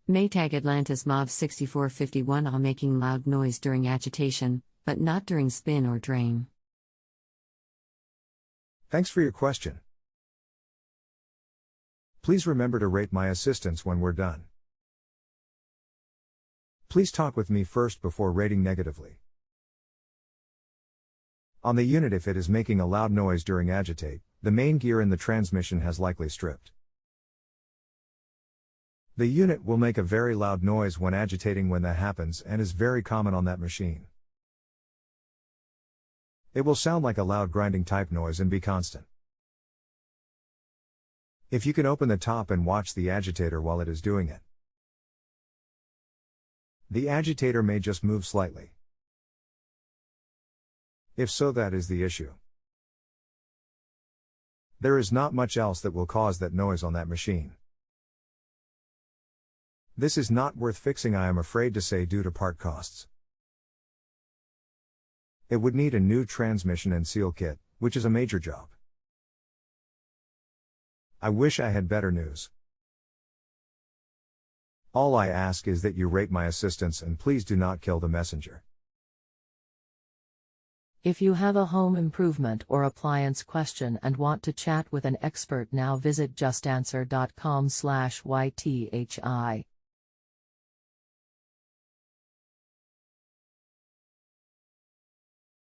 Maytag Atlantis MAV6451A making loud noise during agitation, but not during spin or drain. Thanks for your question. Please remember to rate my assistance when we're done. Please talk with me first before rating negatively. On the unit, if it is making a loud noise during agitate, the main gear in the transmission has likely stripped. The unit will make a very loud noise when agitating when that happens and is very common on that machine. It will sound like a loud grinding type noise and be constant. If you can open the top and watch the agitator while it is doing it. The agitator may just move slightly. If so, that is the issue. There is not much else that will cause that noise on that machine. This is not worth fixing, I am afraid to say, due to part costs. It would need a new transmission and seal kit, which is a major job. I wish I had better news. All I ask is that you rate my assistance and please do not kill the messenger. If you have a home improvement or appliance question and want to chat with an expert, now visit justanswer.com/YTHI.